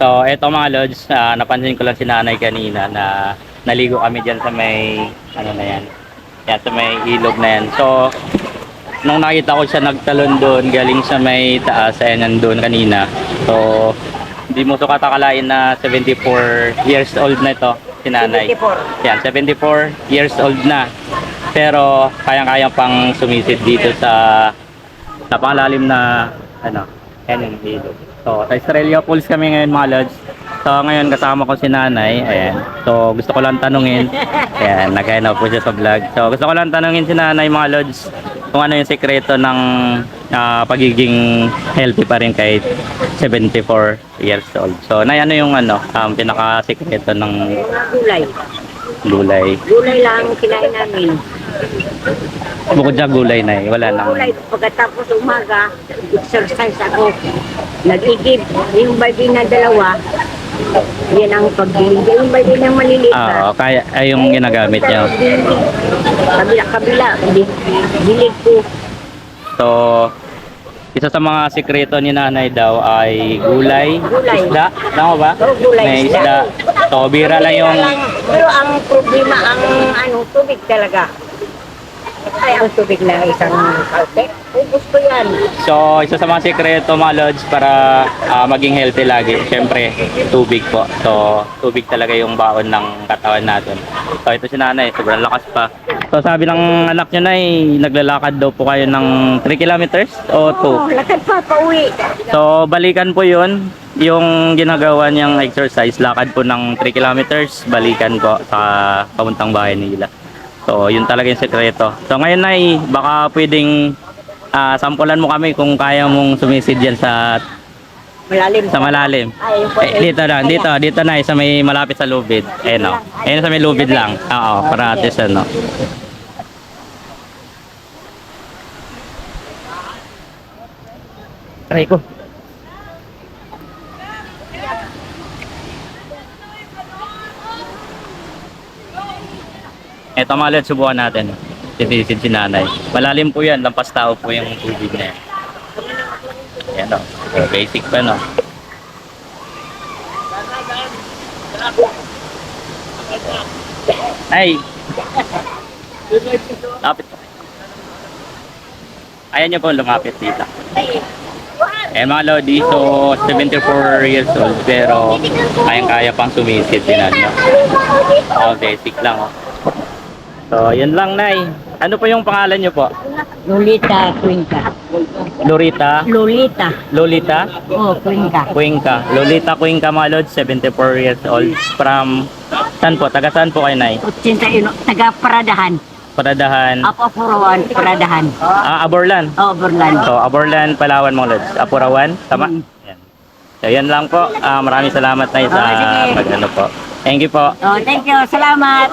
So, eto mga lods, napansin ko lang si nanay kanina na naligo kami dyan sa may, ano na yan, yan sa may ilog na yan. So, nung nakita ko siya nagtalon doon, galing sa may taas, ayan nandun kanina. So, hindi mo sukat akalain na 74 years old na ito, si nanay. 74. Yan, 74 years old na. Pero, kayang-kayang pang sumisid dito sa napakalalim na, ano, yan yung ilog. So, sa Estrella Falls kami ngayon mga lods. So, ngayon kasama ko si nanay. Ayan. So, gusto ko lang tanungin. Ayan, nag-ano po siya sa vlog. So, gusto ko lang tanungin si nanay mga lods kung ano yung sekreto ng pagiging healthy pa rin kahit 74 years old. So, nay, ano yung pinaka-sekreto ng Mga gulay. gulay? Gulay lang ang kinain namin. Bukod sa gulay na wala nang... Gulay, pagkatapos umaga, exercise ako. Nag-igib. Yung balde na dalawa, yan ang pag-gilig. Yung balde na maliliit Oo, kaya ay yung ginagamit niya. Kabila-kabila, gilig ko. So, isa sa mga sikreto ni nanay daw ay gulay, Gulay. isda. Tama ba? Oo, gulay, May isda. isda. So, bira lang yung... Pero ang problema, ang tubig talaga. Ay, ang tubig na isang kalte. Ubus ko yan. So, isa sa mga sikreto mga lods para maging healthy lagi. Siyempre, tubig po. So, tubig talaga yung baon ng katawan natin. So, ito si nanay. Sobrang lakas pa. So, sabi ng anak niya na naglalakad daw po kayo ng 3 kilometers o 2? Oo, lakad pa, pauwi. So, balikan po yun. Yung ginagawa niyang exercise, lakad po ng 3 kilometers, balikan po sa papuntang bahay nila. So, yun talaga yung sekreto. So, ngayon na baka pwedeng sampulan mo kami kung kaya mong sumisid yan sa Malalim. malalim. Ay, Dito lang, dito na, sa may malapit sa lubid. Ayun o. Ayun sa may lubid lang. Oo, para at least ano. Try ko. Eto mga lods, subukan natin. Titisid si nanay. Malalim po yan, lampas tao po yung tubig na yan. Yan o. So, basic pa no. Ay! Lapit. Ayan nyo po lumapit dito. Eh mga lodi, so 74 years old pero kayang-kaya pang sumisid din ano. Oh, basic lang oh. So, yun lang, nay. Ano po yung pangalan nyo po? Lolita Cuenca. Lorita? Lolita. Lolita? Oh, Cuenca. Cuenca. Lolita Cuenca, mga lods, 74 years old. From, saan po? Taga saan po kayo, nay? 81, taga Paradahan. Paradahan. Apapurawan, Paradahan. Aborlan. Oh, Borlan. So, Aborlan, Palawan, mga lods. Apurawan, tama? Yan. So, yan lang po. Maraming salamat, nay, sa sige. pag-ano po. Thank you po. Oh, thank you. Salamat.